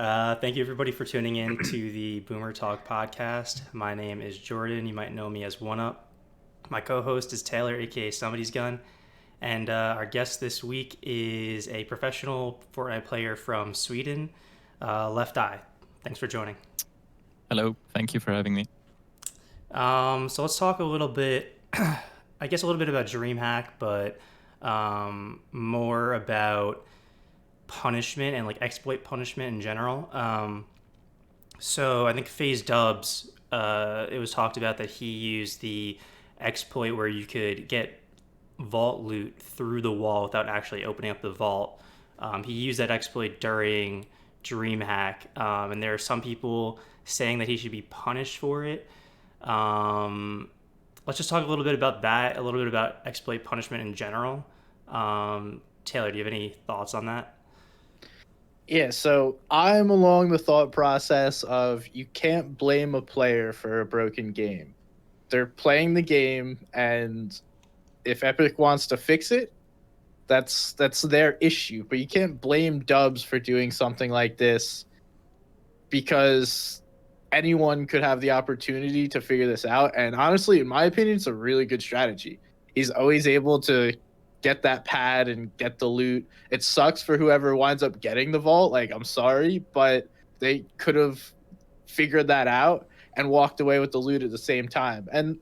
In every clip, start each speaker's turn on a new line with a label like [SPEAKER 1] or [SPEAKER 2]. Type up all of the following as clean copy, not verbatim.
[SPEAKER 1] Thank you, everybody, for tuning in to the Boomer Talk podcast. My name is Jordan. You might know me as One Up. My co-host is Taylor, aka Somebody's Gun, and our guest this week is a professional Fortnite player from Sweden, LeftEye. Thanks for joining.
[SPEAKER 2] Hello, thank you for having me.
[SPEAKER 1] So let's talk a little bit, I guess, a little bit about DreamHack, but more about punishment and like exploit punishment in general. So I think Phase Dubs, it was talked about that he used the exploit where you could get vault loot through the wall without actually opening up the vault. He used that exploit during DreamHack, and there are some people saying that he should be punished for it. Let's just talk a little bit about that, a little bit about exploit punishment in general. Taylor, do you have any thoughts on that?
[SPEAKER 3] Yeah, so I'm along the thought process of you can't blame a player for a broken game. They're playing the game, and if Epic wants to fix it, that's their issue. But you can't blame Dubs for doing something like this because anyone could have the opportunity to figure this out. And honestly, in my opinion, it's a really good strategy. He's always able to get that pad and get the loot. It sucks for whoever winds up getting the vault. Like, I'm sorry, but they could have figured that out and walked away with the loot at the same time. And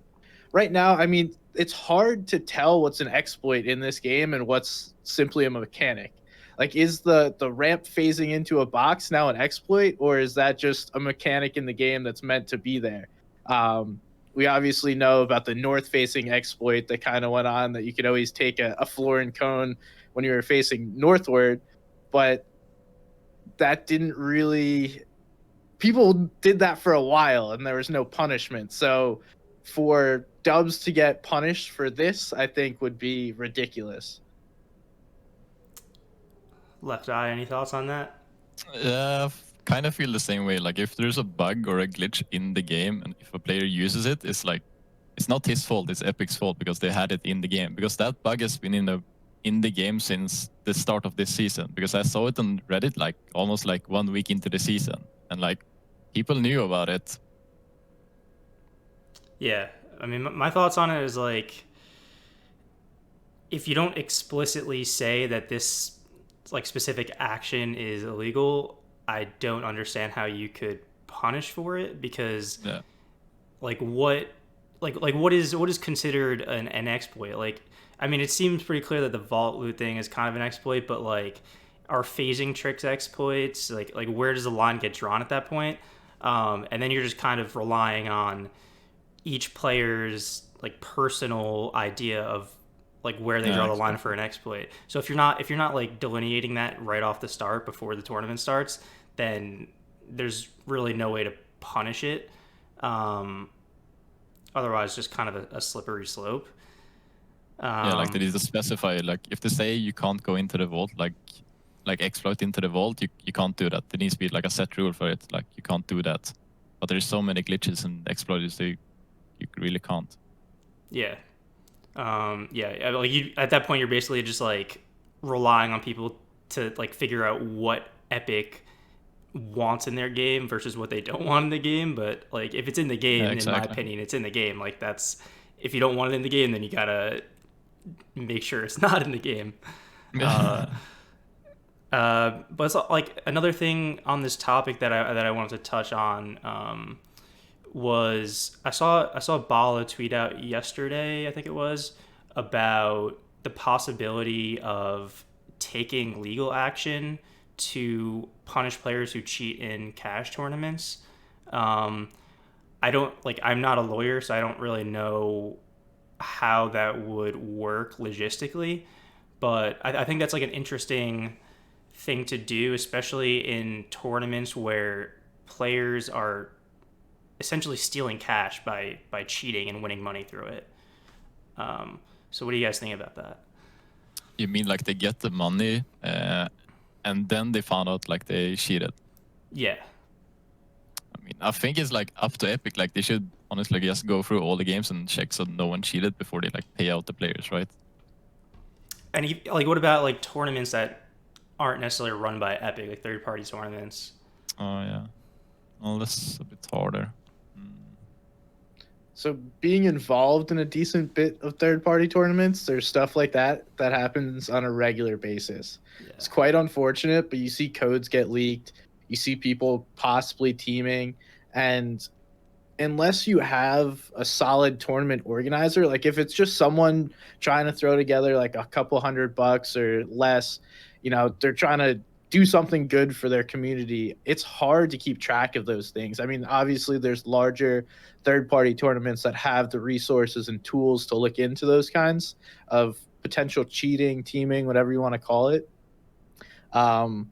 [SPEAKER 3] right now, I mean, it's hard to tell what's an exploit in this game and what's simply a mechanic. Like, is the ramp phasing into a box now an exploit, or is that just a mechanic in the game that's meant to be there? We obviously know about the north-facing exploit that kind of went on, that you could always take a floor and cone when you were facing northward, but that didn't really... People did that for a while, and there was no punishment. So for Dubs to get punished for this, I think would be ridiculous.
[SPEAKER 1] LeftEye, any thoughts on that?
[SPEAKER 2] Kind of feel the same way. Like if there's a bug or a glitch in the game, and if a player uses it, it's like it's not his fault. It's Epic's fault because they had it in the game. Because that bug has been in the game since the start of this season. Because I saw it on Reddit like almost like 1 week into the season, and like people knew about it.
[SPEAKER 1] Yeah, I mean, my thoughts on it is like, if you don't explicitly say that this like specific action is illegal, I don't understand how you could punish for it, because
[SPEAKER 2] Yeah,
[SPEAKER 1] like what is considered an exploit? Like, I mean, it seems pretty clear that the vault loot thing is kind of an exploit, but like, are phasing tricks exploits? Like where does the line get drawn at that point? And then you're just kind of relying on each player's like personal idea of like where they
[SPEAKER 2] yeah,
[SPEAKER 1] draw the line
[SPEAKER 2] exactly.
[SPEAKER 1] for an exploit. So if you're not like delineating that right off the start before the tournament starts, then there's really no way to punish it. Um, Otherwise, just kind of a slippery slope.
[SPEAKER 2] Yeah, like they
[SPEAKER 1] Um,
[SPEAKER 2] need to specify. Like if they say you can't go into the vault, like exploit into the vault, you can't do that. There needs to be like a set rule for it. Like you can't do that. But there's so many glitches and exploits that you really can't.
[SPEAKER 1] yeah, yeah. Like at that point, you're basically just like relying on people to like figure out what Epic wants in their game versus what they don't want in the game. But like, if it's in the
[SPEAKER 2] Yeah,
[SPEAKER 1] game, in my
[SPEAKER 2] exactly.
[SPEAKER 1] opinion, it's in the game. Like, that's, if you don't want it in the game, then you gotta make sure it's not in the game. Uh, but it's like another thing on this topic that I wanted to touch on, was I saw Bala tweet out yesterday, I think it was, about the possibility of taking legal action to punish players who cheat in cash tournaments. Um, I don't like I'm not a lawyer, so I don't really know how that would work logistically, but I think that's like an interesting thing to do, especially in tournaments where players are essentially stealing cash by cheating and winning money through it. So what do you guys think about that?
[SPEAKER 2] You mean like they get the money and then they found out like they cheated?
[SPEAKER 1] Yeah,
[SPEAKER 2] I mean, I think it's like up to Epic. Like they should honestly just go through all the games and check so no one cheated before they like pay out the players, right?
[SPEAKER 1] like what about like tournaments that aren't necessarily run by Epic, like third party tournaments?
[SPEAKER 2] Oh yeah. Well, that's a bit harder.
[SPEAKER 3] So being involved in a decent bit of third-party tournaments, there's stuff like that that happens on a regular basis.
[SPEAKER 1] Yeah.
[SPEAKER 3] It's quite unfortunate, but you see codes get leaked, you see people possibly teaming, and unless you have a solid tournament organizer, like if it's just someone trying to throw together like a couple $100 or less, they're trying to do something good for their community, it's hard to keep track of those things. I mean, obviously there's larger third-party tournaments that have the resources and tools to look into those kinds of potential cheating, teaming, whatever you want to call it. um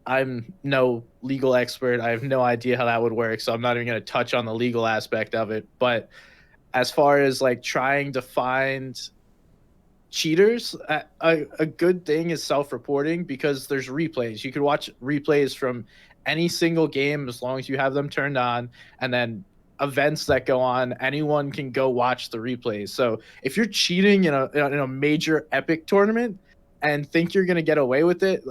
[SPEAKER 3] I'm no legal expert. I have no idea how that would work, so I'm not even going to touch on the legal aspect of it. But as far as like trying to find cheaters, a good thing is self-reporting, because there's replays. You could watch replays from any single game as long as you have them turned on, and then events that go on, anyone can go watch the replays. So if you're cheating in a major epic tournament and think you're going to get away with it,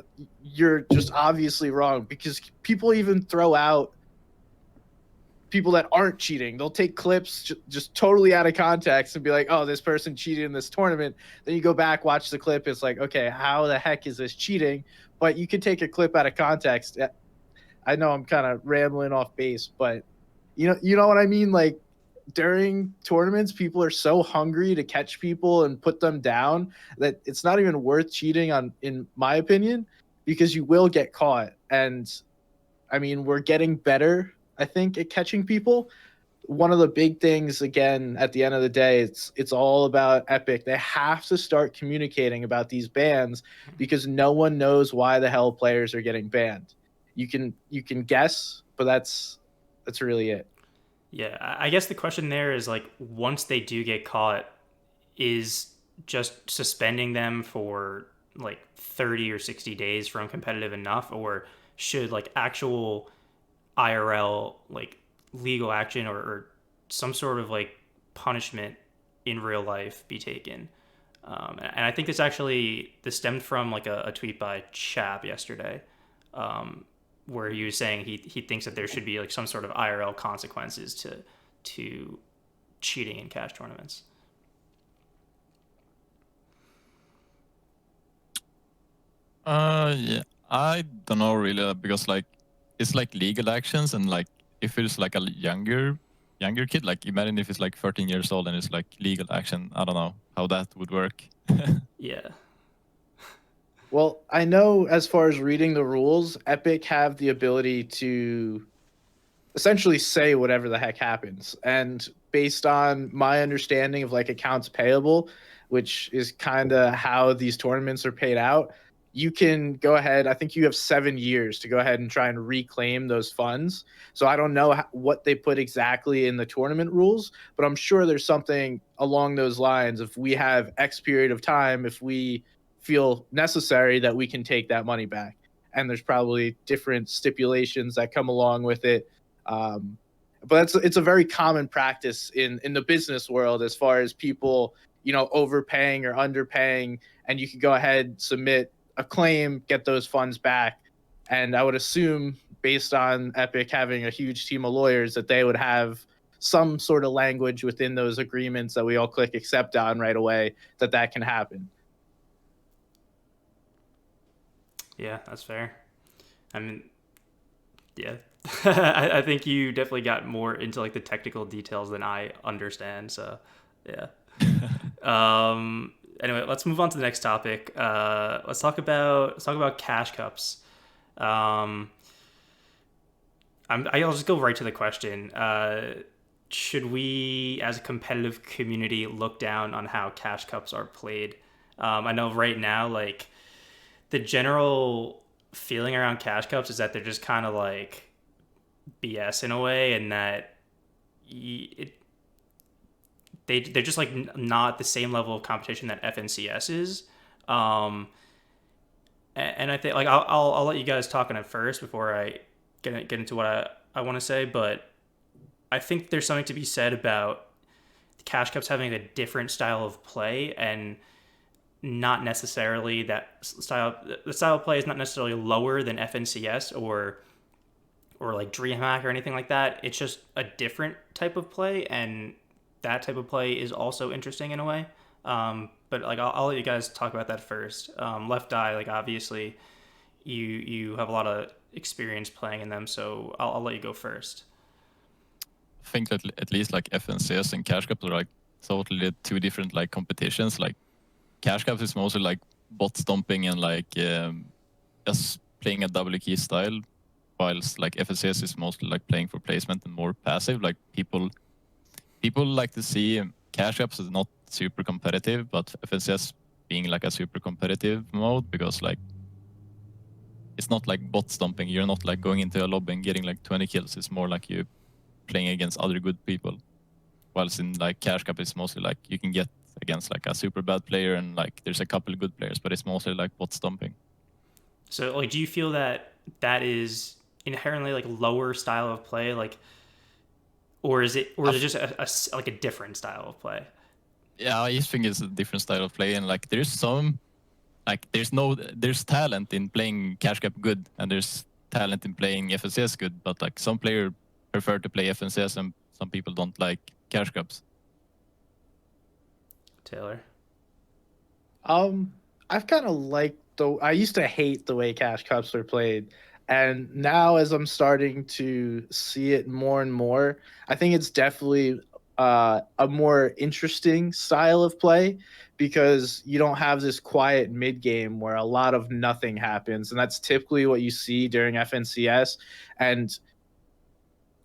[SPEAKER 3] you're just obviously wrong, because people even throw out people that aren't cheating. They'll take clips just totally out of context and be like, oh, this person cheated in this tournament. Then you go back, watch the clip. It's like, okay, how the heck is this cheating? But you could take a clip out of context. I know I'm kind of rambling off base, but you know what I mean? Like, during tournaments, people are so hungry to catch people and put them down that it's not even worth cheating on, in my opinion, because you will get caught. And I mean, we're getting better, I think, at catching people. One of the big things, again, at the end of the day, it's all about Epic. They have to start communicating about these bans, because no one knows why the hell players are getting banned. You can guess, but that's really it.
[SPEAKER 1] Yeah, I guess the question there is like, once they do get caught, is just suspending them for like 30 or 60 days from competitive enough, or should like actual IRL like legal action, or some sort of like punishment in real life be taken? And I think this stemmed from like a tweet by Chap yesterday, where he was saying he thinks that there should be like some sort of IRL consequences to cheating in cash tournaments.
[SPEAKER 2] Yeah, I don't know really, because like it's like legal actions, and like if it's like a younger kid, like imagine if it's like 13 years old and it's like legal action. I don't know how that would work.
[SPEAKER 1] Yeah.
[SPEAKER 3] Well, I know as far as reading the rules, Epic have the ability to essentially say whatever the heck happens. And based on my understanding of like accounts payable, which is kind of how these tournaments are paid out, you can go ahead. I think you have 7 years to go ahead and try and reclaim those funds. So I don't know what they put exactly in the tournament rules, but I'm sure there's something along those lines. If we have X period of time, if we feel necessary, that we can take that money back. And there's probably different stipulations that come along with it. But it's a very common practice in the business world, as far as people overpaying or underpaying, and you can go ahead, submit a claim, get those funds back. And I would assume, based on Epic having a huge team of lawyers, that they would have some sort of language within those agreements that we all click accept on right away, that can happen.
[SPEAKER 1] Yeah, that's fair. I mean, yeah. I think you definitely got more into like the technical details than I understand. So, yeah. Anyway, let's move on to the next topic. Let's talk about cash cups. I'll just go right to the question. Should we, as a competitive community, look down on how cash cups are played? I know right now, like, the general feeling around cash cups is that they're just kind of like BS in a way, and that they're just like not the same level of competition that FNCS is. And I think like I'll let you guys talk on it first before I get into what I want to say, but I think there's something to be said about cash cups having a different style of play, and not necessarily that style. The style of play is not necessarily lower than FNCS, or or like DreamHack or anything like that. It's just a different type of play, and that type of play is also interesting in a way. But like I'll let you guys talk about that first. LeftEye, like obviously you have a lot of experience playing in them, so I'll let you go first.
[SPEAKER 2] I think that at least like FNCS and Cash Cups are like totally two different like competitions. Like Cash Cups is mostly like bot stomping and like just playing a double key style, whilst like FNCS is mostly like playing for placement and more passive. Like people like to see Cash Cups is not super competitive, but FNCS being like a super competitive mode, because like it's not like bot stomping. You're not like going into a lobby and getting like 20 kills. It's more like you playing against other good people. Whilst in like Cash Cup, it's mostly like you can get against like a super bad player and like there's a couple of good players, but it's mostly like bot stomping.
[SPEAKER 1] So like, do you feel that that is inherently like lower style of play, like, or is it just like a different style of play?
[SPEAKER 2] Yeah, I just think it's a different style of play, and like there's there's talent in playing Cash Cup good, and there's talent in playing FNCS good, but like some player prefer to play FNCS and some people don't like Cash Cups.
[SPEAKER 1] Taylor.
[SPEAKER 3] I've kind of liked I used to hate the way cash cups were played, and now as I'm starting to see it more and more, I think it's definitely a more interesting style of play, because you don't have this quiet mid game where a lot of nothing happens, and that's typically what you see during FNCS, and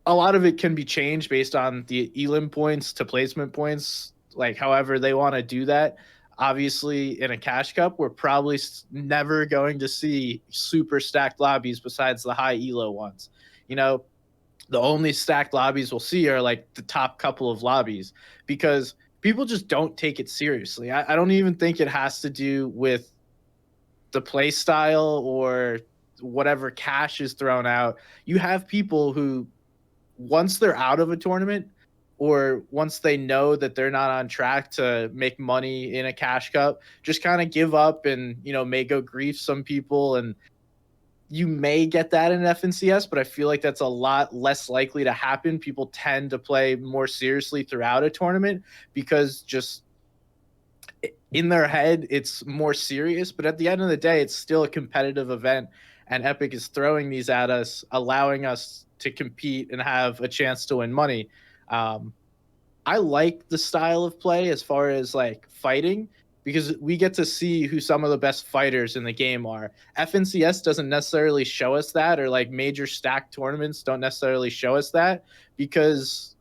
[SPEAKER 3] a lot of it can be changed based on the elim points to placement points, like however they want to do that. Obviously, in a cash cup, we're probably never going to see super stacked lobbies besides the high elo ones. You know, the only stacked lobbies we'll see are like the top couple of lobbies, because people just don't take it seriously. I don't even think it has to do with the play style or whatever cash is thrown out. You have people who, once they're out of a tournament, or once they know that they're not on track to make money in a cash cup, just kind of give up and, may go grief some people. And you may get that in FNCS, but I feel like that's a lot less likely to happen. People tend to play more seriously throughout a tournament, because just in their head it's more serious, but at the end of the day it's still a competitive event, and Epic is throwing these at us, allowing us to compete and have a chance to win money. um, I like the style of play as far as like fighting, because we get to see who some of the best fighters in the game are. FNCS doesn't necessarily show us that, or like major stack tournaments don't necessarily show us that, because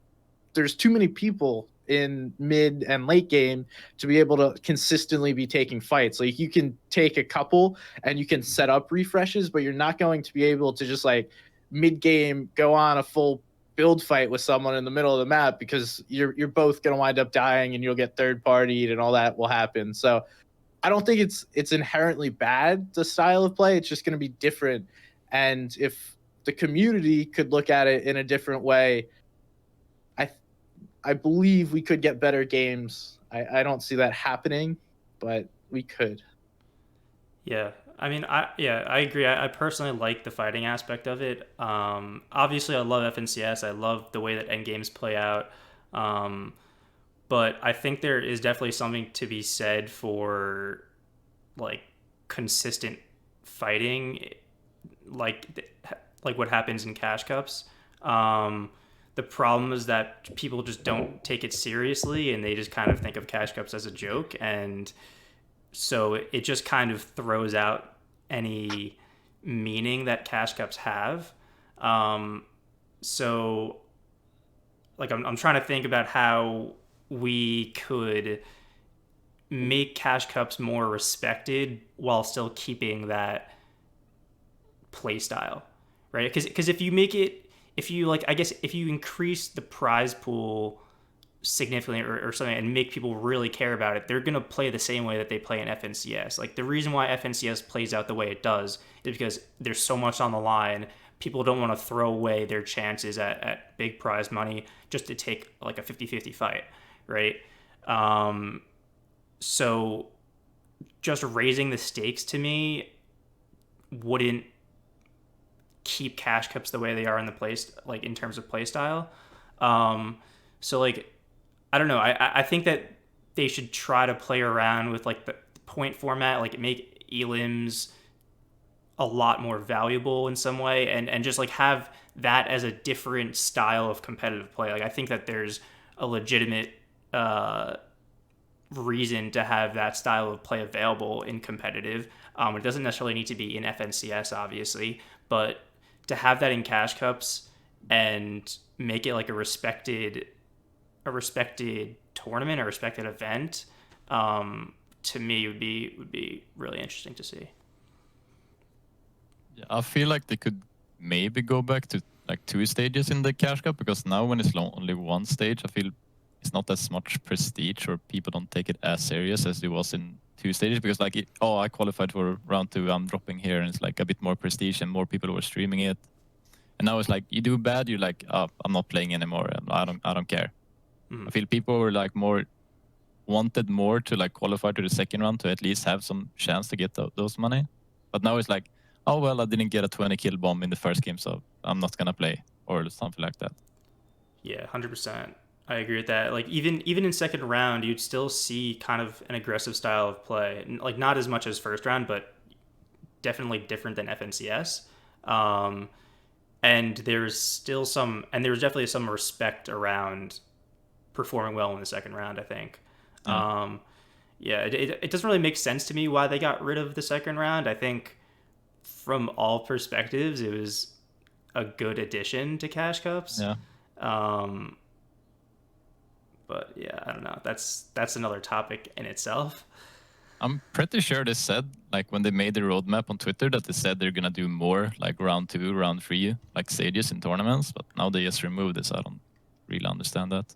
[SPEAKER 3] there's too many people in mid and late game to be able to consistently be taking fights. Like you can take a couple and you can set up refreshes, but you're not going to be able to just like mid game go on a full build fight with someone in the middle of the map, because you're both going to wind up dying and you'll get third partied and all that will happen. So I don't think it's inherently bad, the style of play. It's just going to be different. And if the community could look at it in a different way, I believe we could get better games. I don't see that happening, but we could.
[SPEAKER 1] Yeah, I mean, I agree. I personally like the fighting aspect of it. Obviously, I love FNCS. I love the way that end games play out. Um, but I think there is definitely something to be said for like consistent fighting, like like what happens in cash cups. Um, the problem is that people just don't take it seriously, and they just kind of think of cash cups as a joke, and so it just kind of throws out any meaning that cash cups have. Um, so like I'm trying to think about how we could make cash cups more respected while still keeping that play style, right? Because if you make it, if you like, I guess if you increase the prize pool significantly, or something, and make people really care about it, they're gonna play the same way that they play in FNCS. Like the reason why FNCS plays out the way it does is because there's so much on the line. People don't want to throw away their chances at big prize money just to take like a 50-50 fight, right? Um, so just raising the stakes to me wouldn't keep cash cups the way they are in the like in terms of play style. So like I don't know. I think that they should try to play around with like the point format, like make elims a lot more valuable in some way, and just like have that as a different style of competitive play. Like I think that there's a legitimate reason to have that style of play available in competitive. It doesn't necessarily need to be in FNCS, obviously, but to have that in cash cups and make it like a respected tournament, a respected event, to me would be really interesting to see.
[SPEAKER 2] Yeah, I feel like they could maybe go back to like 2 stages in the cash cup, because now when it's only 1 stage, I feel it's not as much prestige, or people don't take it as serious as it was in 2 stages, because like I qualified for round 2, I'm dropping here, and it's like a bit more prestige and more people were streaming it. And now it's like you do bad, you're like, oh, I'm not playing anymore. I don't care. I feel people were like wanted more to like qualify to the second round to at least have some chance to get those money. But now it's like, oh well, I didn't get a 20 kill bomb in the first game, so I'm not gonna play, or something like that.
[SPEAKER 1] Yeah, 100%. I agree with that. Like even in second round, you'd still see kind of an aggressive style of play. Like not as much as first round, but definitely different than FNCS. And there's definitely some respect around performing well in the second round, I think. Yeah, it doesn't really make sense to me why they got rid of the second round. I think from all perspectives, it was a good addition to cash cups.
[SPEAKER 2] Yeah.
[SPEAKER 1] But yeah, I don't know. That's another topic in itself.
[SPEAKER 2] I'm pretty sure they said, like when they made the roadmap on Twitter, that they said they're gonna do more like round 2, round 3, like stages in tournaments. But now they just removed this. I don't really understand that.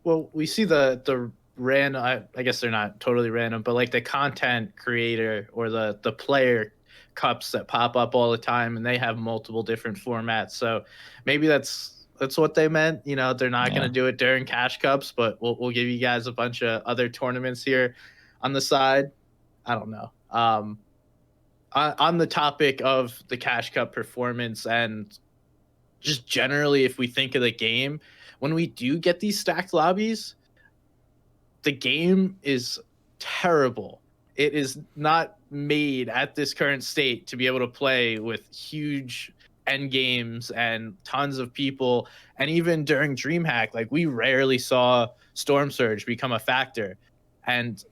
[SPEAKER 3] Well, we see the random. I guess they're not totally random, but like the content creator or the player cups that pop up all the time, and they have multiple different formats. So maybe that's what they meant. You know, they're not going to do it during cash cups, but we'll give you guys a bunch of other tournaments here on the side. I don't know. On the topic of the cash cup performance and just generally, if we think of the game, when we do get these stacked lobbies, the game is terrible. It is not made at this current state to be able to play with huge end games and tons of people. And even during DreamHack, like we rarely saw Storm Surge become a factor. And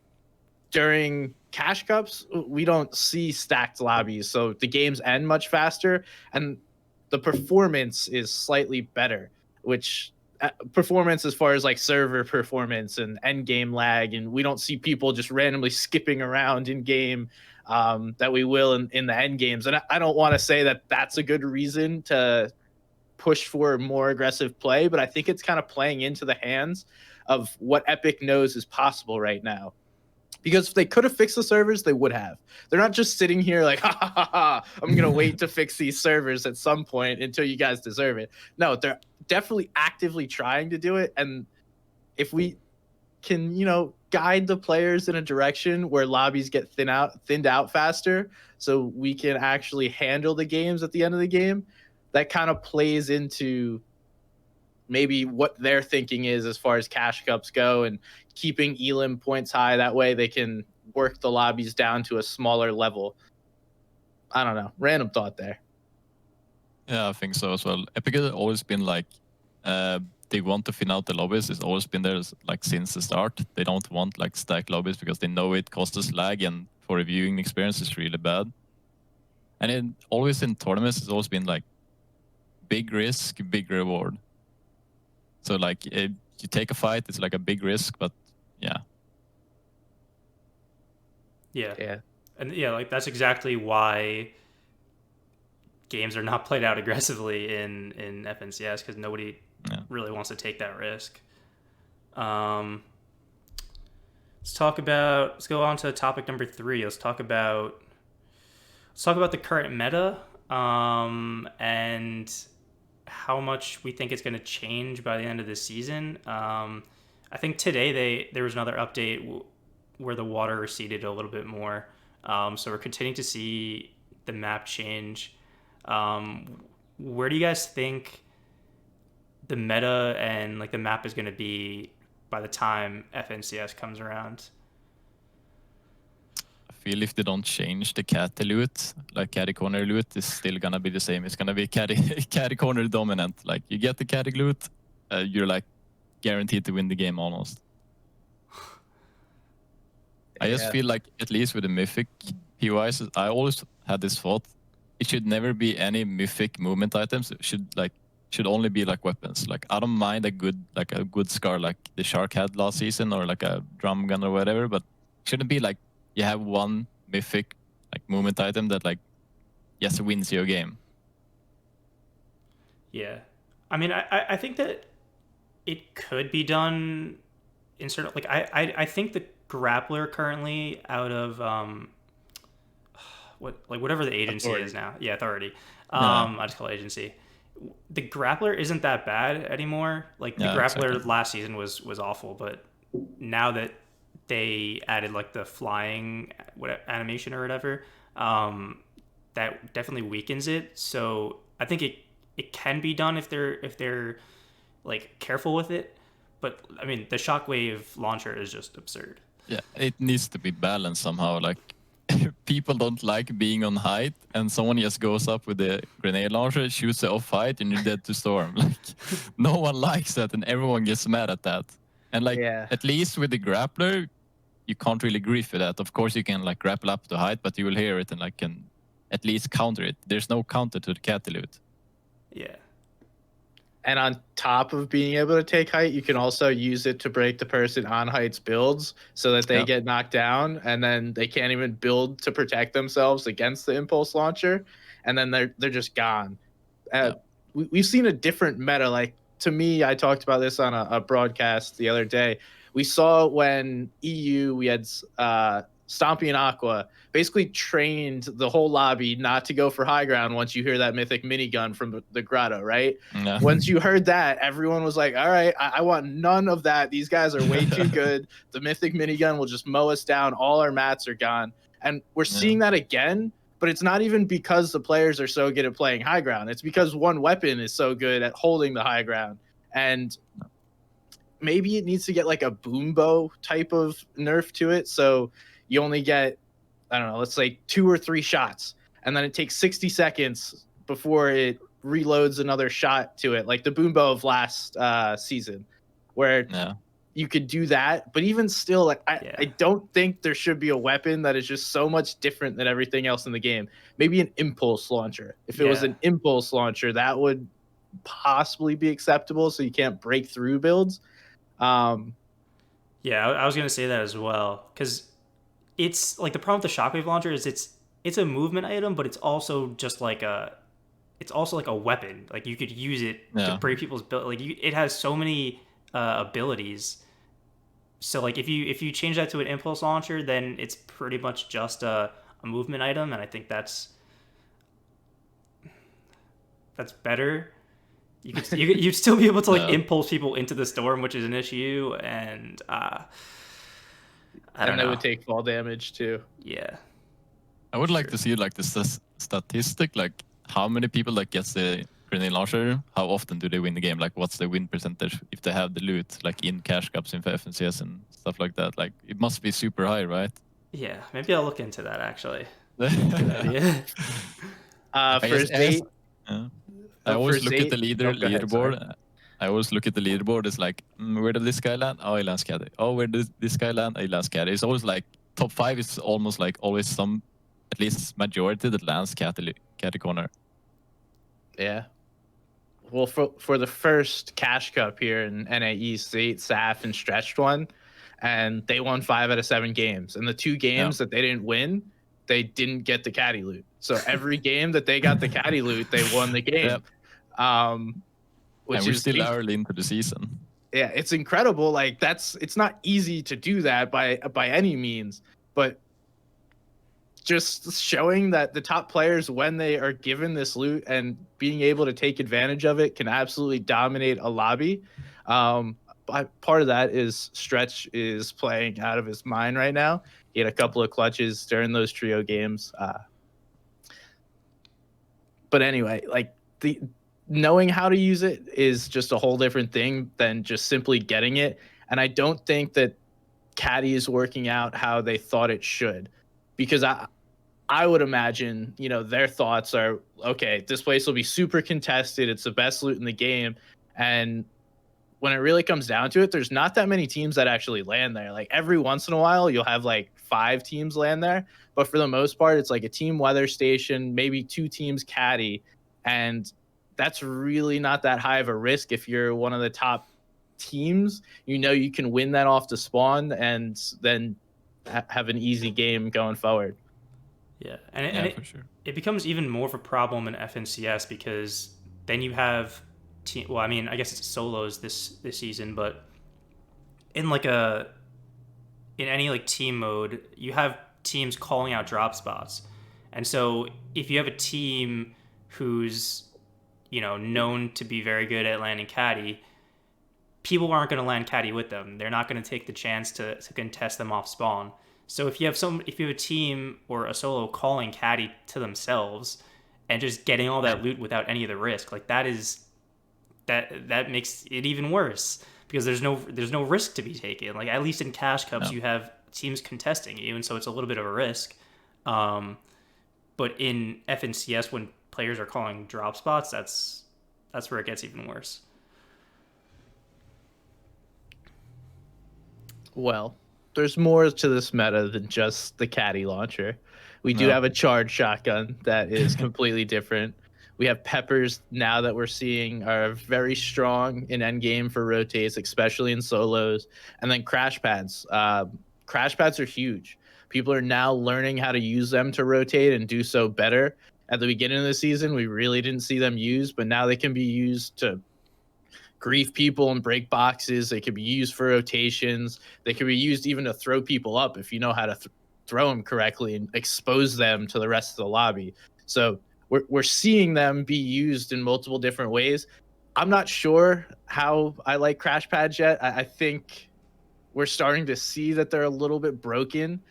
[SPEAKER 3] during cash cups, we don't see stacked lobbies. So the games end much faster and the performance is slightly better, which performance as far as like server performance and end game lag, and we don't see people just randomly skipping around in game that we will in the end games. And I don't want to say that that's a good reason to push for more aggressive play, but I think it's kind of playing into the hands of what Epic knows is possible right now. Because if they could have fixed the servers, they would have. They're not just sitting here like, ha, ha, ha, ha, I'm going to wait to fix these servers at some point until you guys deserve it. No, they're definitely actively trying to do it. And if we can, guide the players in a direction where lobbies get thinned out faster, so we can actually handle the games at the end of the game, that kind of plays into maybe what their thinking is as far as cash cups go, and keeping elim points high. That way they can work the lobbies down to a smaller level. I don't know. Random thought there.
[SPEAKER 2] Yeah, I think so as well. Epic has always been like, they want to thin out the lobbies. It's always been there like since the start. They don't want like stacked lobbies because they know it causes lag, and for a viewing experience it's really bad. And always in tournaments, it's always been like big risk, big reward. So like you take a fight, it's like a big risk, but yeah.
[SPEAKER 1] Yeah. And yeah, like that's exactly why games are not played out aggressively in FNCS, because nobody really wants to take that risk. Let's go on to topic number 3. Let's talk about the current meta, and how much we think it's going to change by the end of the season. I think today there was another update where the water receded a little bit more. So we're continuing to see the map change. where do you guys think the meta and like the map is going to be by the time FNCS comes around?
[SPEAKER 2] I feel if they don't change the caddy loot, like caddy corner loot is still gonna be the same. It's gonna be caddy caddy corner dominant. Like you get the caddy loot, you're like guaranteed to win the game almost. I just feel like at least with the mythic POIs, I always had this thought: it should never be any mythic movement items. It should only be like weapons. Like I don't mind a good scar like the shark had last season, or like a drum gun or whatever, but it shouldn't be like you have one mythic like movement item that like yes wins your game.
[SPEAKER 1] Yeah, I mean, I think that it could be done in certain like I think the grappler currently out of whatever the agency
[SPEAKER 3] Authority.
[SPEAKER 1] is now. Yeah, authority.
[SPEAKER 2] Yeah.
[SPEAKER 1] I just call it agency. The grappler isn't that bad anymore. Like the
[SPEAKER 2] Yeah,
[SPEAKER 1] grappler
[SPEAKER 2] exactly.
[SPEAKER 1] last season was awful, but now that they added like the flying animation or whatever, that definitely weakens it. So I think it can be done if they're like careful with it. But I mean, the shockwave launcher is just absurd.
[SPEAKER 2] Yeah, it needs to be balanced somehow. Like people don't like being on height, and someone just goes up with the grenade launcher, shoots it off height, and you're dead to storm. Like no one likes that, and everyone gets mad at that. And like at least with the grappler, you can't really grief with that. Of course, you can like grapple up to height, but you will hear it and like can at least counter it. There's no counter to the caddy loot.
[SPEAKER 1] Yeah.
[SPEAKER 3] And on top of being able to take height, you can also use it to break the person on height's builds so that they get knocked down, and then they can't even build to protect themselves against the impulse launcher, and then they're just gone. We've seen a different meta. Like to me, I talked about this on a broadcast the other day. We saw when EU we had Stompy and Aqua basically trained the whole lobby not to go for high ground once you hear that mythic minigun from the grotto, right?
[SPEAKER 2] Yeah.
[SPEAKER 3] Once you heard that, everyone was like, all right, I want none of that. These guys are way too good. The mythic minigun will just mow us down. All our mats are gone. And we're seeing that again, but it's not even because the players are so good at playing high ground. It's because one weapon is so good at holding the high ground. And maybe it needs to get like a boom bow type of nerf to it. So you only get, I don't know, let's say 2 or 3 shots, and then it takes 60 seconds before it reloads another shot to it, like the boom bow of last season, where you could do that. But even still, like I don't think there should be a weapon that is just so much different than everything else in the game. Maybe an impulse launcher. If it was an impulse launcher, that would possibly be acceptable, so you can't break through builds.
[SPEAKER 1] I was gonna say that as well, because it's like the problem with the shockwave launcher is it's a movement item, but it's also just like a weapon. Like you could use it to break people's build. Like it has so many abilities. So like if you change that to an impulse launcher, then it's pretty much just a movement item, and I think that's better. You'd still be able to like impulse people into the storm, which is an issue, and
[SPEAKER 3] they would take fall damage too.
[SPEAKER 1] Yeah.
[SPEAKER 2] I would like to see like the statistic, like how many people that gets the grenade launcher, how often do they win the game? Like what's the win percentage if they have the loot, like in cash cups in FNCS and stuff like that? Like it must be super high, right?
[SPEAKER 1] Yeah, maybe I'll look into that actually.
[SPEAKER 2] Good
[SPEAKER 1] idea.
[SPEAKER 3] First date.
[SPEAKER 2] I always look at the leaderboard. I always look at the leaderboard. It's like, where did this guy land? Oh, he lands caddy. Oh, where did this guy land? He lands caddy. It's always like top 5 is almost like always some, at least majority that lands caddy corner.
[SPEAKER 3] Yeah. Well, for the first cash cup here in NA East, they ate SAF and stretched one, and they won 5 out of 7 games. And the 2 games that they didn't win, they didn't get the caddy loot. So every game that they got the caddy loot, they won the game.
[SPEAKER 2] Which we're still early into the season.
[SPEAKER 3] Yeah, it's incredible. Like it's not easy to do that by any means, but just showing that the top players, when they are given this loot and being able to take advantage of it, can absolutely dominate a lobby. Part of that is Stretch is playing out of his mind right now. He had a couple of clutches during those trio games. But anyway, like the knowing how to use it is just a whole different thing than just simply getting it. And I don't think that Caddy is working out how they thought it should, because I would imagine, their thoughts are, okay, this place will be super contested. It's the best loot in the game. And when it really comes down to it, there's not that many teams that actually land there. Like every once in a while, you'll have like 5 teams land there. But for the most part, it's like a team weather station, maybe 2 teams caddy. And that's really not that high of a risk if you're one of the top teams. You can win that off the spawn and then have an easy game going forward.
[SPEAKER 1] Yeah, and
[SPEAKER 2] for sure.
[SPEAKER 1] It becomes even more of a problem in FNCS because then you have well, I mean, I guess it's solos this season, but in any like team mode, you have teams calling out drop spots. And so if you have a team who's, known to be very good at landing caddy, people aren't going to land caddy with them. They're not going to take the chance to contest them off spawn. So if you have a team or a solo calling caddy to themselves and just getting all that loot without any of the risk, like that makes it even worse because there's no risk to be taken. Like at least in cash cups, you have teams contesting you, and so it's a little bit of a risk. But in FNCS, when players are calling drop spots, that's where it gets even worse.
[SPEAKER 3] Well, there's more to this meta than just the caddy launcher. We do have a charged shotgun that is completely different. We have peppers now that we're seeing are very strong in endgame for rotates, especially in solos. And then crash pads. Crash pads are huge. People are now learning how to use them to rotate and do so better. At the beginning of the season, we really didn't see them used, but now they can be used to grief people and break boxes. They could be used for rotations. They could be used even to throw people up if you know how to throw them correctly and expose them to the rest of the lobby. So we're seeing them be used in multiple different ways. I'm not sure how I like crash pads yet. I think we're starting to see that they're a little bit broken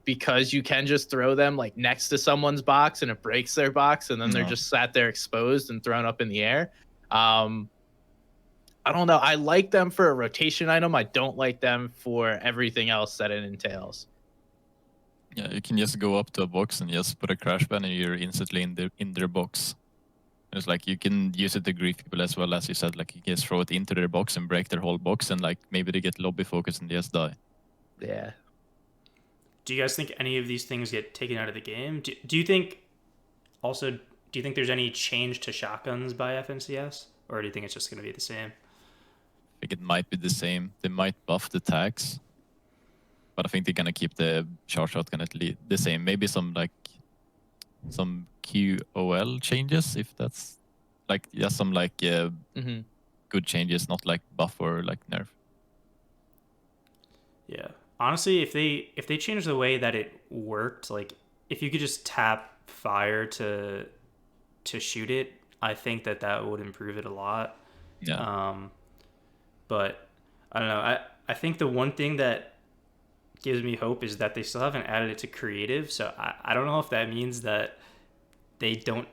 [SPEAKER 3] because you can just throw them like next to someone's box and it breaks their box and then they're just sat there exposed and thrown up in the air. I don't know. I like them for a rotation item. I don't like them for everything else that it entails.
[SPEAKER 2] Yeah, you can just go up to a box and just put a crash ban and you're instantly in their box. It's like you can use it to grief people as well, as you said. Like you can just throw it into their box and break their whole box, and like maybe they get lobby focus and just die.
[SPEAKER 3] Yeah.
[SPEAKER 1] Do you guys think any of these things get taken out of the game? Do you think there's any change to shotguns by FNCS, or do you think it's just going to be the same?
[SPEAKER 2] I think it might be the same. They might buff the tags, but I think they're gonna keep the charge shotgun at least the same. Maybe some QOL changes, if that's some good changes, not like buff or like nerf.
[SPEAKER 1] Yeah, honestly, if they change the way that it worked, like if you could just tap fire to shoot it, I think that would improve it a lot.
[SPEAKER 2] Yeah.
[SPEAKER 1] But I don't know. I think the one thing that gives me hope is that they still haven't added it to creative. So I don't know if that means that they don't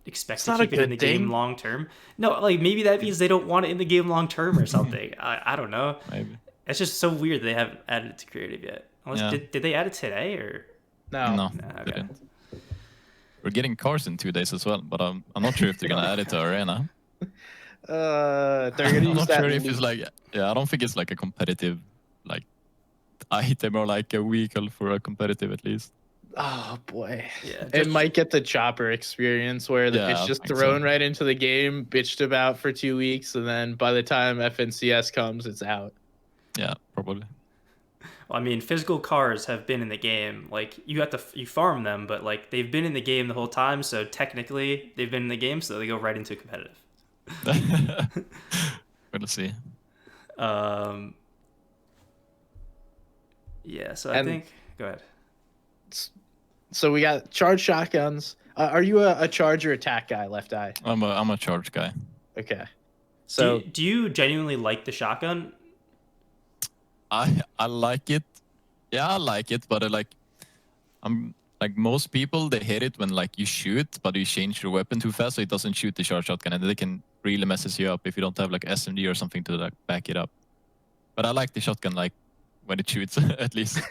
[SPEAKER 1] expect to keep it in the game long term. No, like maybe that means they don't want it in the game long term or something. I don't know.
[SPEAKER 2] Maybe.
[SPEAKER 1] It's just so weird they haven't added it to creative yet. Unless did they add it today or
[SPEAKER 3] no?
[SPEAKER 1] Okay.
[SPEAKER 2] Didn't. We're getting cars in 2 days as well, but I'm not sure if they're gonna add it to arena.
[SPEAKER 3] They're gonna use that.
[SPEAKER 2] I'm not sure if it's like I don't think it's like a competitive like item or like a vehicle for a competitive at least.
[SPEAKER 3] Oh boy,
[SPEAKER 1] yeah,
[SPEAKER 3] it might get the chopper experience where it's just thrown right into the game, bitched about for 2 weeks, and then by the time FNCS comes, it's out.
[SPEAKER 2] Yeah, probably.
[SPEAKER 1] Well, I mean, physical cars have been in the game. Like you farm them, but like they've been in the game the whole time. So technically, they've been in the game, so they go right into competitive.
[SPEAKER 2] We'll see.
[SPEAKER 1] Yeah, so I think go ahead.
[SPEAKER 3] So we got charge shotguns. Are you a charge or attack guy, LeftEye?
[SPEAKER 2] I'm a charge guy.
[SPEAKER 3] Okay. So
[SPEAKER 1] do you genuinely like the shotgun?
[SPEAKER 2] I like it. Yeah, I like it, but Like most people, they hate it when like you shoot, but you change your weapon too fast, so it doesn't shoot the charge shotgun, and they can really messes you up if you don't have like SMG or something to like back it up. But I like the shotgun like when it shoots at least.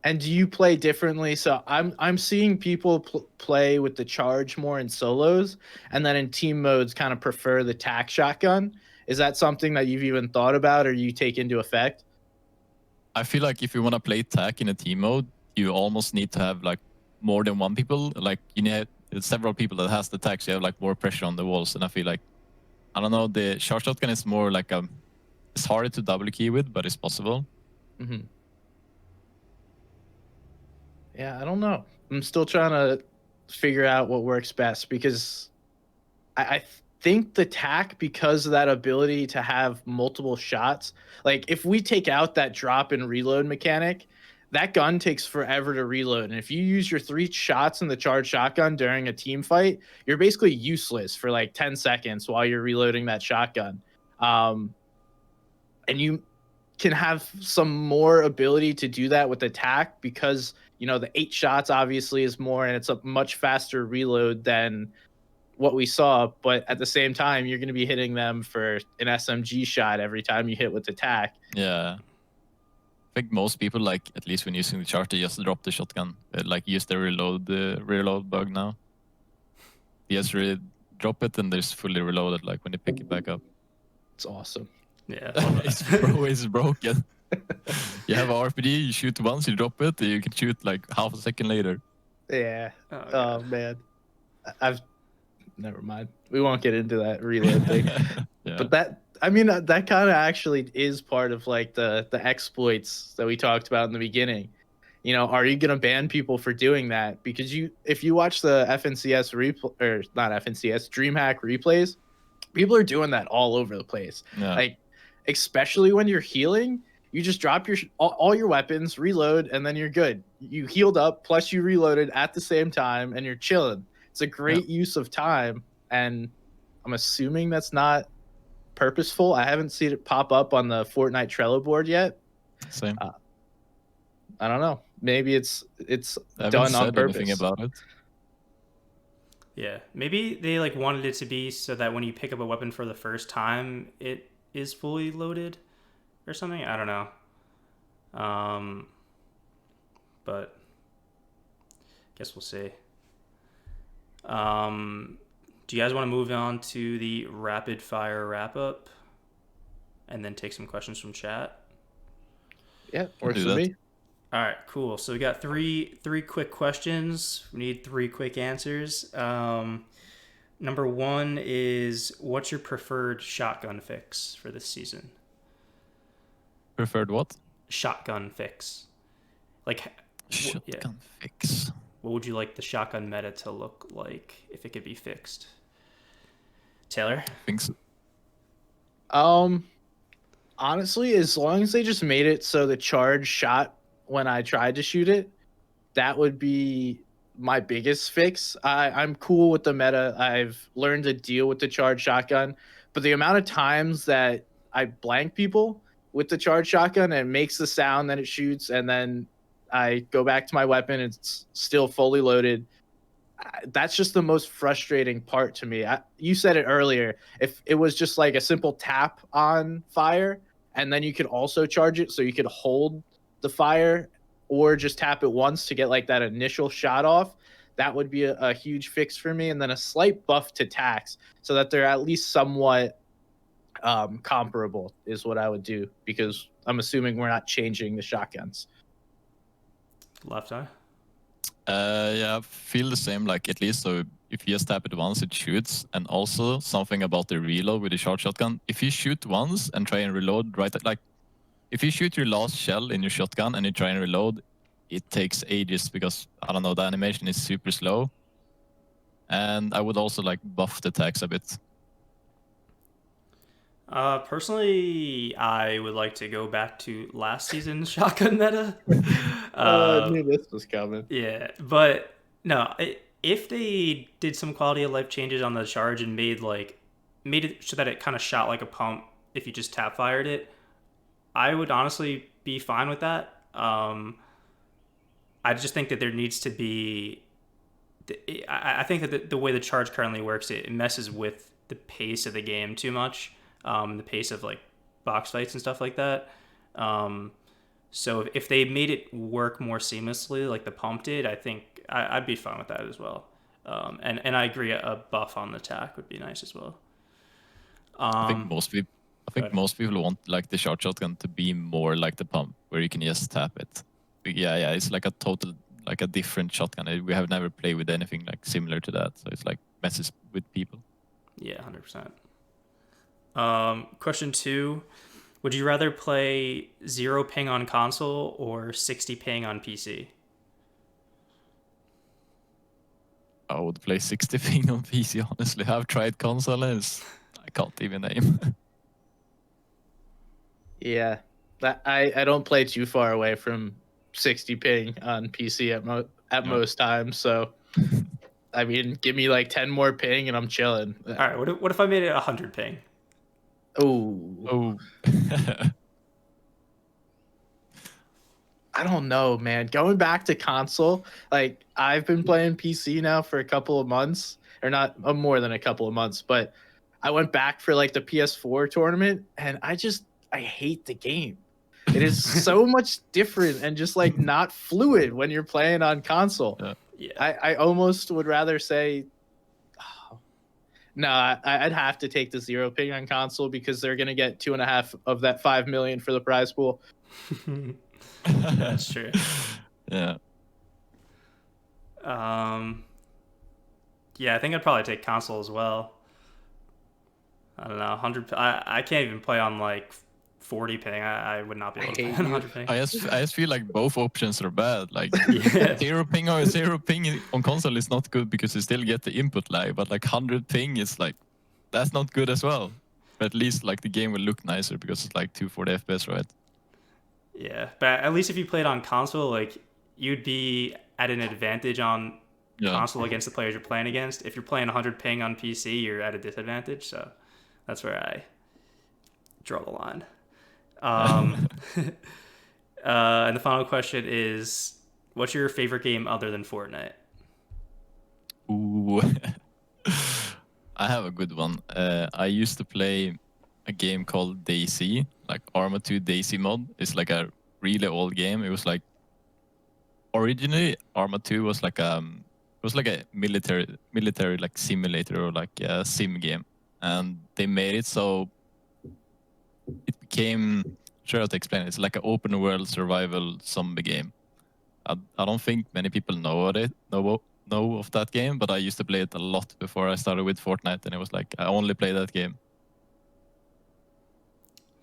[SPEAKER 3] And do you play differently? So I'm seeing people play with the charge more in solos, and then in team modes kind of prefer the tac shotgun. Is that something that you've even thought about or you take into effect?
[SPEAKER 2] I feel like if you want to play tac in a team mode, you almost need to have like more than one people. Like you need several people that has the tac, so you have like more pressure on the walls. And I feel like, I don't know, the charge shotgun is more like it's harder to double key with, but it's possible.
[SPEAKER 3] Mm-hmm. Yeah, I don't know. I'm still trying to figure out what works best because I think the tac, because of that ability to have multiple shots, like if we take out that drop and reload mechanic, that gun takes forever to reload. And if you use your 3 shots in the charged shotgun during a team fight, you're basically useless for like 10 seconds while you're reloading that shotgun. And you can have some more ability to do that with attack because the 8 shots obviously is more and it's a much faster reload than what we saw, but at the same time you're going to be hitting them for an SMG shot every time you hit with attack.
[SPEAKER 2] Yeah, I think most people, like at least when using the charge, they just drop the shotgun, like use the reload bug now. You just really drop it and there's fully reloaded like when they pick it back up.
[SPEAKER 3] It's awesome.
[SPEAKER 1] Yeah.
[SPEAKER 2] It's broken. You have an RPG, you shoot once, you drop it, you can shoot like half a second later.
[SPEAKER 3] Yeah.
[SPEAKER 1] Oh,
[SPEAKER 3] Oh man. I've never mind. We won't get into that reload thing.
[SPEAKER 2] Yeah.
[SPEAKER 3] But that kind of actually is part of like the exploits that we talked about in the beginning. Are you going to ban people for doing that? Because if you watch the FNCS replay, or not FNCS, DreamHack replays, people are doing that all over the place.
[SPEAKER 2] Yeah.
[SPEAKER 3] Like, especially when you're healing, you just drop all your weapons, reload, and then you're good. You healed up, plus you reloaded at the same time, and you're chilling. It's a great use of time, and I'm assuming that's not purposeful. I haven't seen it pop up on the Fortnite Trello board yet.
[SPEAKER 2] Same.
[SPEAKER 3] I don't know. Maybe it's
[SPEAKER 2] I
[SPEAKER 3] done
[SPEAKER 2] haven't
[SPEAKER 3] on
[SPEAKER 2] said
[SPEAKER 3] purpose.
[SPEAKER 2] anything about it.
[SPEAKER 1] Yeah, maybe they like wanted it to be so that when you pick up a weapon for the first time, it is fully loaded or something. I don't know. But guess we'll see. Do you guys want to move on to the rapid fire wrap up and then take some questions from chat?
[SPEAKER 3] Yeah, works for me.
[SPEAKER 1] All right, cool. So we got three quick questions. We need 3 quick answers. Number 1 is, what's your preferred shotgun fix for this season?
[SPEAKER 2] Preferred what?
[SPEAKER 1] Shotgun fix. Like,
[SPEAKER 2] shotgun fix.
[SPEAKER 1] What would you like the shotgun meta to look like if it could be fixed? Taylor?
[SPEAKER 2] Thanks.
[SPEAKER 3] Honestly, as long as they just made it so the charge shot when I tried to shoot it, that would be my biggest fix. I'm cool with the meta. I've learned to deal with the charge shotgun, but the amount of times that I blank people with the charge shotgun and it makes the sound that it shoots, and then I go back to my weapon, it's still fully loaded. That's just the most frustrating part to me. You said it earlier. If it was just like a simple tap on fire, and then you could also charge it, so you could hold the fire or just tap it once to get like that initial shot off, that would be a huge fix for me. And then a slight buff to tax so that they're at least somewhat comparable is what I would do, because I'm assuming we're not changing the shotguns.
[SPEAKER 1] LeftEye?
[SPEAKER 2] Yeah, I feel the same, like at least so if you just tap it once, it shoots. And also something about the reload with the short shotgun. If you shoot once and try and reload like if you shoot your last shell in your shotgun and you try and reload, it takes ages because, I don't know, the animation is super slow. And I would also like buff the tax a bit.
[SPEAKER 1] Personally, I would like to go back to last season's shotgun meta.
[SPEAKER 3] I knew this was coming.
[SPEAKER 1] Yeah, but no, if they did some quality of life changes on the charge and made it so that it kind of shot like a pump if you just tap fired it, I would honestly be fine with that. I I just think that there needs to be. I think that the way the charge currently works, it messes with the pace of the game too much, the pace of like box fights and stuff like that. So if they made it work more seamlessly, like the pump did, I think I'd be fine with that as well. And I agree, a buff on the attack would be nice as well.
[SPEAKER 2] I think most people. I think
[SPEAKER 1] Good.
[SPEAKER 2] most people want like the short shotgun to be more like the pump, where you can just tap it. Yeah, it's like a total, like a different shotgun. We have never played with anything like similar to that, so it's like messes with people.
[SPEAKER 1] Yeah, 100%. Question 2: would you rather play 0 ping on console or 60 ping on PC?
[SPEAKER 2] I would play 60 ping on PC. Honestly, I've tried console and I can't even aim.
[SPEAKER 3] Yeah, that I don't play too far away from 60 ping on PC at
[SPEAKER 2] No.
[SPEAKER 3] most times. So, I mean, give me like 10 more ping and I'm chilling.
[SPEAKER 1] All right, what if I made it 100 ping?
[SPEAKER 3] Oh, I don't know, man. Going back to console, like I've been playing PC now for a couple of months, or not more than a couple of months, but I went back for like the PS4 tournament and I hate the game. It is so much different and just like not fluid when you're playing on console.
[SPEAKER 1] Yeah.
[SPEAKER 3] I almost would rather say, no, I'd have to take the 0 ping on console because they're gonna get 2.5 of that 5 million for the prize pool.
[SPEAKER 1] That's true.
[SPEAKER 2] Yeah.
[SPEAKER 1] Yeah, I think I'd probably take console as well. I don't know, 100. I can't even play on like 40 ping. I would not be able to play on 100 ping.
[SPEAKER 2] I just feel like both options are bad. Like
[SPEAKER 1] Yeah.
[SPEAKER 2] 0 ping or 0 ping on console is not good because you still get the input lag, but like 100 ping is like, that's not good as well. But at least like the game will look nicer because it's like 240 FPS, right?
[SPEAKER 1] Yeah, but at least if you played on console, like you'd be at an advantage on console against the players you're playing against. If you're playing 100 ping on PC, you're at a disadvantage. So that's where I draw the line. And the final question is, what's your favorite game other than Fortnite?
[SPEAKER 2] Ooh. I have a good one. I used to play a game called DayZ, like Arma 2 DayZ mod. It's like a really old game. It was like originally Arma 2 was like it was like a military like simulator or like a sim game, and they made it so it became, sure how to explain it. It's like an open world survival zombie game. I don't think many people know of that game, but I used to play it a lot before I started with Fortnite, and it was like I only play that game.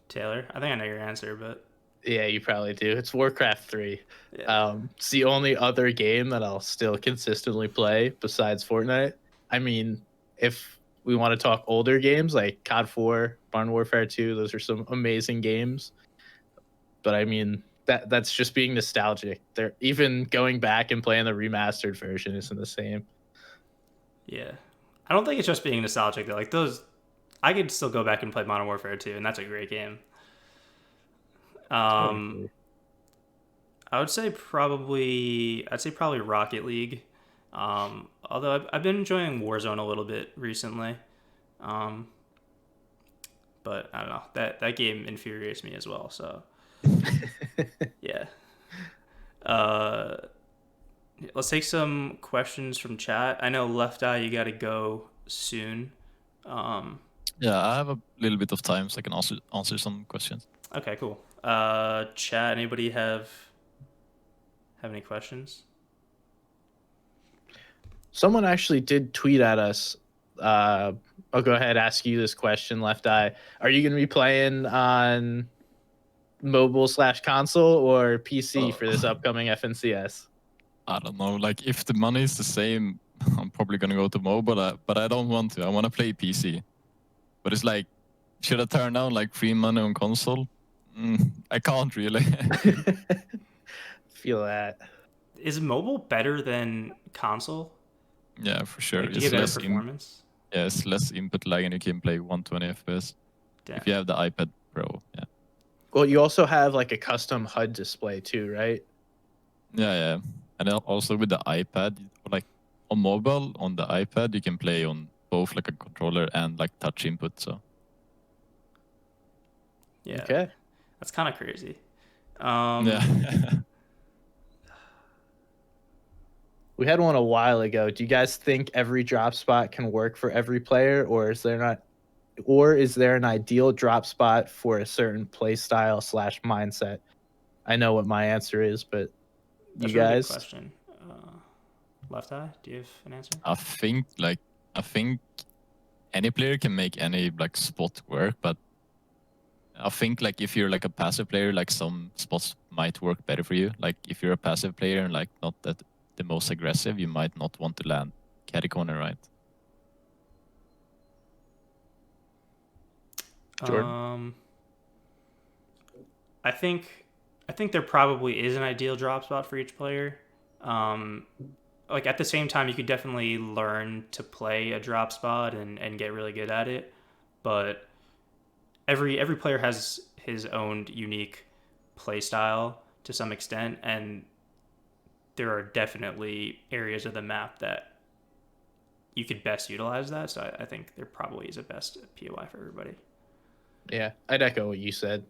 [SPEAKER 1] Taylor, I think I know your answer, but
[SPEAKER 3] Yeah, you probably do. It's Warcraft 3.
[SPEAKER 1] yeah.
[SPEAKER 3] It's the only other game that I'll still consistently play besides Fortnite. I mean, if we want to talk older games like COD 4, Modern Warfare 2, those are some amazing games. But I mean, that's just being nostalgic. They're even going back and playing the remastered version isn't the same.
[SPEAKER 1] Yeah. I don't think it's just being nostalgic though. Like those, I could still go back and play Modern Warfare 2, and that's a great game. I would say probably Rocket League. Although I've been enjoying Warzone a little bit recently. But I don't know. That game infuriates me as well, so yeah. Let's take some questions from chat. I know LeftEye, you got to go soon.
[SPEAKER 2] Yeah, I have a little bit of time, so I can also answer some questions.
[SPEAKER 1] Okay, cool. Chat, anybody have any questions?
[SPEAKER 3] Someone actually did tweet at us. I'll go ahead and ask you this question, LeftEye. Are you going to be playing on mobile/console or PC for this upcoming FNCS?
[SPEAKER 2] I don't know. Like, if the money is the same, I'm probably gonna go to mobile. But I don't want to. I want to play PC. But it's like, should I turn down like free money on console? I can't really.
[SPEAKER 3] Feel that.
[SPEAKER 1] Is mobile better than console?
[SPEAKER 2] Yeah, for sure.
[SPEAKER 1] Like, do you get better performance?
[SPEAKER 2] Yeah, it's less input lag, and you can play 120 FPS.
[SPEAKER 1] Damn.
[SPEAKER 2] If you have the iPad Pro, yeah.
[SPEAKER 3] Well, you also have like a custom HUD display too, right?
[SPEAKER 2] Yeah. And also with the iPad, like on mobile, on the iPad, you can play on both like a controller and like touch input. So
[SPEAKER 1] Yeah,
[SPEAKER 3] Okay.
[SPEAKER 1] that's kind of crazy.
[SPEAKER 2] yeah.
[SPEAKER 3] We had one a while ago. Do you guys think every drop spot can work for every player, or is there not, or is there an ideal drop spot for a certain play style / mindset? I know what my answer is, but
[SPEAKER 1] That's
[SPEAKER 3] you
[SPEAKER 1] a really good
[SPEAKER 3] guys?
[SPEAKER 1] question. LeftEye, do you have an answer?
[SPEAKER 2] I think any player can make any like spot work, but I think like if you're like a passive player, like some spots might work better for you. Like if you're a passive player and like not that the most aggressive, you might not want to land caddy corner, right?
[SPEAKER 3] Jordan?
[SPEAKER 1] I think there probably is an ideal drop spot for each player. Um, like at the same time, you could definitely learn to play a drop spot and get really good at it. But every player has his own unique play style to some extent, and there are definitely areas of the map that you could best utilize that. So I think there probably is a best POI for everybody.
[SPEAKER 3] Yeah, I'd echo what you said.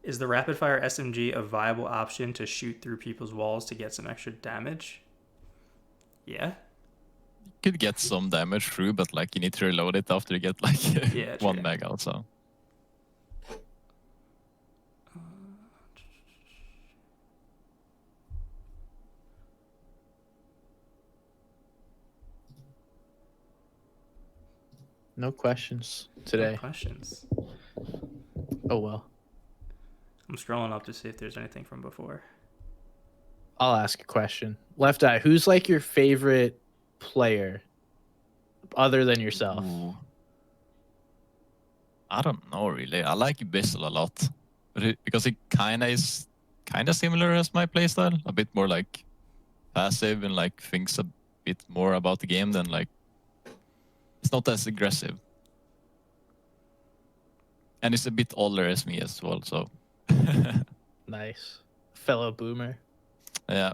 [SPEAKER 1] Is the rapid fire SMG a viable option to shoot through people's walls to get some extra damage? Yeah.
[SPEAKER 2] Could get some damage through, but like you need to reload it after you get like
[SPEAKER 1] Yeah,
[SPEAKER 2] one
[SPEAKER 1] true.
[SPEAKER 2] mag out. So
[SPEAKER 3] No questions
[SPEAKER 1] No
[SPEAKER 3] today.
[SPEAKER 1] questions.
[SPEAKER 3] Oh well.
[SPEAKER 1] I'm scrolling up to see if there's anything from before.
[SPEAKER 3] I'll ask a question. LeftEye, who's like your favorite player other than yourself?
[SPEAKER 2] ooh, I don't know really. I like Bissell a lot, but because it kind of similar as my playstyle, a bit more like passive and like thinks a bit more about the game than like it's not as aggressive. And it's a bit older as me as well, so
[SPEAKER 3] Nice. Fellow boomer.
[SPEAKER 2] yeah.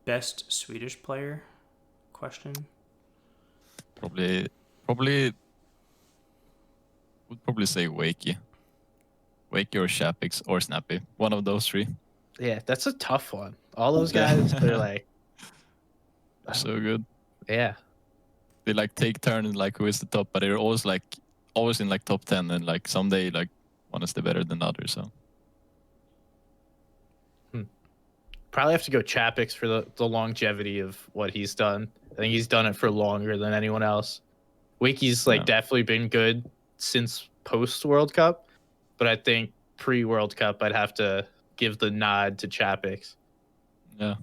[SPEAKER 1] Best Swedish player? Question.
[SPEAKER 2] Probably would probably say Wakey. Wakey or Shapix or Snappy. One of those three.
[SPEAKER 3] Yeah, that's a tough one. All those guys, they're like,
[SPEAKER 2] They're so good.
[SPEAKER 3] yeah.
[SPEAKER 2] They like take turn and like who is the top, but they're always in like top 10 and like someday like one is the better than the other. So
[SPEAKER 3] Probably have to go Chapix for the longevity of what he's done. I think he's done it for longer than anyone else. Wiki's like
[SPEAKER 2] Yeah.
[SPEAKER 3] definitely been good since post World Cup, but I think pre World Cup I'd have to give the nod to Chapix.
[SPEAKER 2] yeah.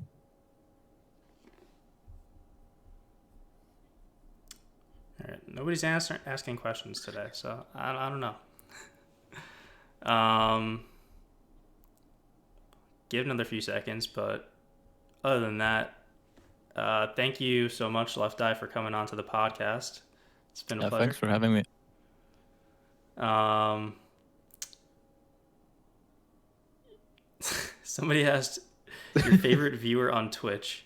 [SPEAKER 1] All right. Nobody's asking questions today, so I don't know. Give another few seconds, but other than that, thank you so much, LeftEye, for coming on to the podcast. It's been a pleasure.
[SPEAKER 2] Thanks for having me.
[SPEAKER 1] Somebody asked your favorite viewer on Twitch.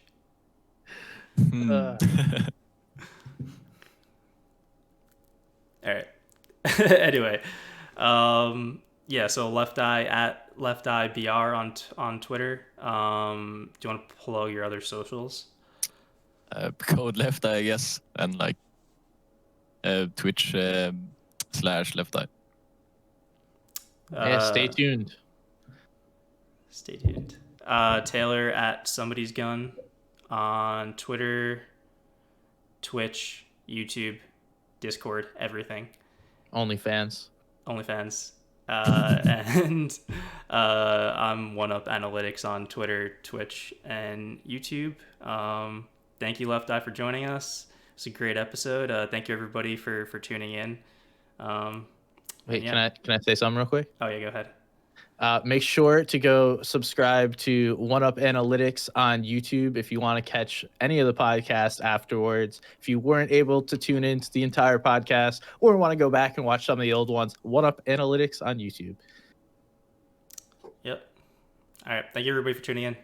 [SPEAKER 3] Uh,
[SPEAKER 1] All right. Anyway, yeah. So LeftEye at LeftEye BR on Twitter. Do you want to plug your other socials?
[SPEAKER 2] Code LeftEye, I guess, and like Twitch /LeftEye.
[SPEAKER 3] yeah, stay tuned.
[SPEAKER 1] Stay tuned. Taylor at Somebody's Gun on Twitter, Twitch, YouTube, Discord, everything.
[SPEAKER 3] OnlyFans.
[SPEAKER 1] OnlyFans. And I'm One Up Analytics on Twitter, Twitch, and YouTube. Thank you, LeftEye, for joining us. It's a great episode. Thank you, everybody, for tuning in.
[SPEAKER 3] Wait,
[SPEAKER 1] yeah.
[SPEAKER 3] can I say something real quick?
[SPEAKER 1] Oh, yeah, go ahead.
[SPEAKER 3] Make sure to go subscribe to One Up Analytics on YouTube if you want to catch any of the podcasts afterwards. If you weren't able to tune into the entire podcast or want to go back and watch some of the old ones, One Up Analytics on YouTube.
[SPEAKER 1] Yep. All right. Thank you, everybody, for tuning in.